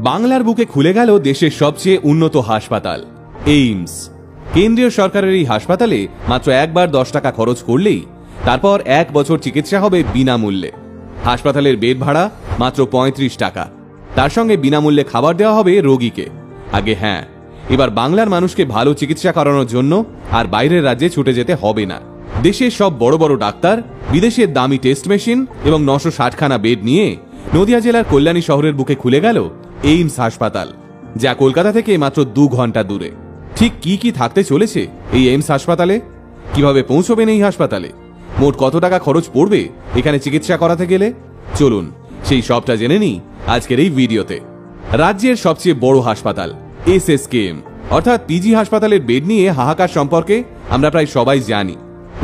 বাংলার বুকে খুলে গেল দেশের সবচেয়ে উন্নত হাসপাতাল এইমস। কেন্দ্রীয় সরকারের এই হাসপাতালে মাত্র একবার 10 টাকা খরচ করলেই তারপর 1 বছর চিকিৎসা হবে বিনামূল্যে। হাসপাতালের বেড ভাড়া মাত্র 35 টাকা, তার সঙ্গে বিনামূল্যে খাবার দেওয়া হবে রোগীকে। আগে হ্যাঁ, এবার বাংলার মানুষকে ভালো চিকিৎসা করানোর জন্য আর বাইরের রাজ্যে ছুটে যেতে হবে না। দেশের সব বড় বড় ডাক্তার, বিদেশের দামি টেস্ট মেশিন এবং 960খানা বেড নিয়ে নদিয়া জেলার কল্যাণী শহরের বুকে খুলে গেল এইমস হাসপাতাল, যা কলকাতা থেকে মাত্র 2 ঘন্টা দূরে। ঠিক কি কি থাকতে চলেছে এই এইমস হাসপাতালে, কিভাবে পৌঁছবেন এই হাসপাতালে, মোট কত টাকা খরচ পড়বে এখানে চিকিৎসা করাতে গেলে, চলুন সেই সবটা জেনে নিই আজকের এই ভিডিওতে। রাজ্যের সবচেয়ে বড় হাসপাতাল এসএসকেএম অর্থাৎ পিজি হাসপাতালের বেড নিয়ে হাহাকার সম্পর্কে আমরা প্রায় সবাই জানি।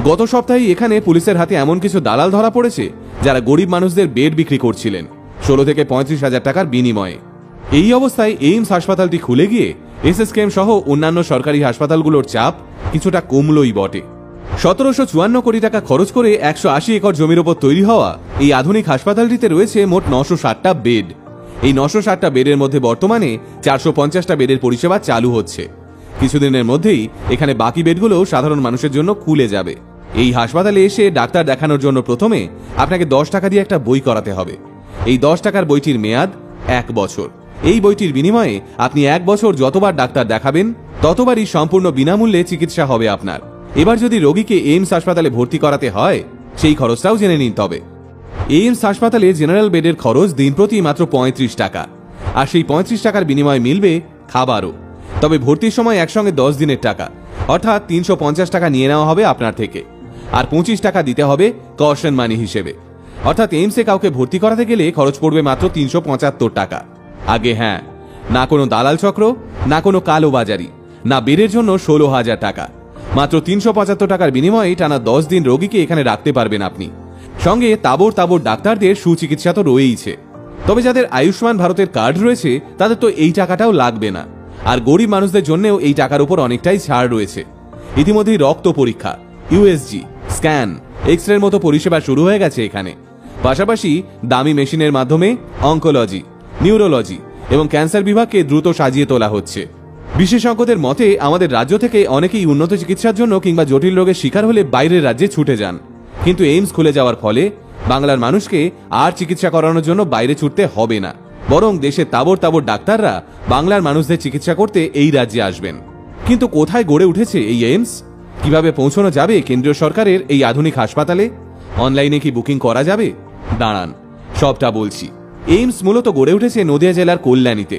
গত সপ্তাহে এখানে পুলিশের হাতে এমন কিছু দালাল ধরা পড়েছে যারা গরিব মানুষদের বেড বিক্রি করছিলেন 16 থেকে 35,000 টাকার বিনিময়ে। এই অবস্থায় এইমস হাসপাতালটি খুলে গিয়ে এসএসকেএম সহ অন্যান্য সরকারি হাসপাতালগুলোর চাপ কিছুটা কমলই বটে। 1754 কোটি টাকা খরচ করে 180 একর জমির ওপর তৈরি হওয়া এই আধুনিক হাসপাতালটিতে রয়েছে মোট 960টা বেড। এই 960টা বেডের মধ্যে বর্তমানে 450টা বেডের পরিষেবা চালু হচ্ছে। কিছুদিনের মধ্যেই এখানে বাকি বেডগুলো সাধারণ মানুষের জন্য খুলে যাবে। এই হাসপাতালে এসে ডাক্তার দেখানোর জন্য প্রথমে আপনাকে 10 টাকা দিয়ে একটা বই করাতে হবে। এই 10 টাকার বইটির মেয়াদ 1 বছর। এই বইটির বিনিময়ে আপনি 1 বছর যতবার ডাক্তার দেখাবেন ততবারই সম্পূর্ণ বিনামূল্যে চিকিৎসা হবে আপনার। এবার যদি রোগীকে এইমস হাসপাতালে ভর্তি করাতে হয় সেই খরচটাও জেনে নিন। তবে এইমস হাসপাতালে জেনারেল বেডের খরচ দিন প্রতি মাত্র 35 টাকা, আর সেই 35 টাকার বিনিময়ে মিলবে খাবারও। তবে ভর্তির সময় একসঙ্গে 10 দিনের টাকা অর্থাৎ 350 টাকা নিয়ে নেওয়া হবে আপনার থেকে, আর 25 টাকা দিতে হবে কশন মানি হিসেবে। অর্থাৎ এইমসে কাউকে ভর্তি করাতে গেলে খরচ পড়বে মাত্র 375 টাকা। আগে হ্যাঁ, না কোনো দালাল চক্র, না কোনো কালো বাজারি, না বেডের জন্য 16,000 টাকা। মাত্র 375 টাকার বিনিময়ে টানা 10 দিন রোগীকে এখানে রাখতে পারবেন আপনি। সঙ্গে তাবর তাবর ডাক্তারদের সুচিকিৎসা তো রয়েইছে। তবে যাদের আয়ুষ্মান ভারতের কার্ড রয়েছে তাদের তো এই টাকাটাও লাগবে না, আর গরিব মানুষদের জন্যও এই টাকার উপর অনেকটাই ছাড় রয়েছে। ইতিমধ্যেই রক্ত পরীক্ষা, ইউএসজি, স্ক্যান, এক্সরের মতো পরিষেবা শুরু হয়ে গেছে এখানে। পাশাপাশি দামি মেশিনের মাধ্যমে অঙ্কোলজি, নিউরোলজি এবং ক্যান্সার বিভাগকে দ্রুত সাজিয়ে তোলা হচ্ছে। বিশেষজ্ঞদের মতে আমাদের রাজ্য থেকে অনেকেই উন্নত চিকিৎসার জন্য কিংবা জটিল রোগের শিকার হলে বাইরের রাজ্যে ছুটে যান, কিন্তু এইমস খুলে যাওয়ার ফলে বাংলার মানুষকে আর চিকিৎসা করানোর জন্য বাইরে ছুটতে হবে না, বরং দেশের তাবর তাবর ডাক্তাররা বাংলার মানুষদের চিকিৎসা করতে এই রাজ্যে আসবেন। কিন্তু কোথায় গড়ে উঠেছে এই এইমস, কিভাবে পৌঁছানো যাবে কেন্দ্রীয় সরকারের এই আধুনিক হাসপাতালে, অনলাইনে কি বুকিং করা যাবে, দাঁড়ান সবটা বলছি। এইমস মূলত গড়ে উঠেছে নদিয়া জেলার কল্যাণীতে,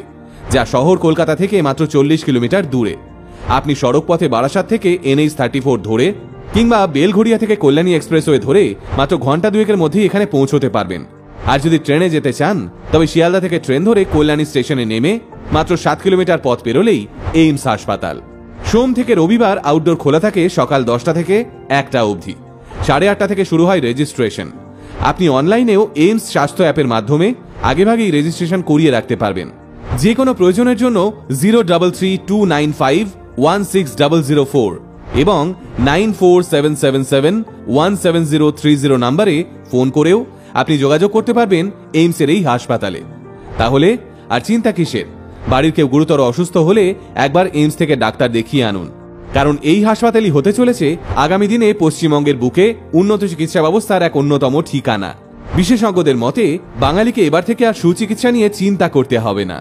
যা শহর কলকাতা থেকে মাত্র 40 কিলোমিটার দূরে। আপনি সড়ক পথে বারাসাত থেকে NH-34 ধরে কিংবা বেলঘড়িয়া থেকে কল্যাণী এক্সপ্রেসওয়ে ধরে মাত্র ঘন্টা 2-এর মধ্যেই এখানে পৌঁছতে পারবেন। আর যদি ট্রেনে যেতে চান তবে শিয়ালদা থেকে ট্রেন ধরে কল্যাণী স্টেশনে নেমে মাত্র 7 কিলোমিটার পথ পেরোলেই এইমস হাসপাতাল। সোম থেকে রবিবার আউটডোর খোলা থাকে সকাল 10টা থেকে 1টা অবধি। 8:30 থেকে শুরু হয় রেজিস্ট্রেশন। আপনি অনলাইনেও এইমস স্বাস্থ্য অ্যাপের মাধ্যমে আগেভাগেই রেজিস্ট্রেশন করিয়ে রাখতে পারবেন। যে কোনো প্রয়োজনের জন্য 0332951600 এবং 9477717030 নম্বরে ফোন করেও আপনি যোগাযোগ করতে পারবেন এইমসের এই হাসপাতালে। তাহলে আর চিন্তা কিসের, বাড়ির কেউ গুরুতর অসুস্থ হলে একবার এইমস থেকে ডাক্তার দেখিয়ে আনুন, কারণ এই হাসপাতালই হতে চলেছে আগামী দিনে পশ্চিমবঙ্গের বুকে উন্নত চিকিৎসা ব্যবস্থার এক অন্যতম ঠিকানা। বিশেষজ্ঞদের মতে বাঙালিকে এবার থেকে আর সুচিকিৎসা নিয়ে চিন্তা করতে হবে না।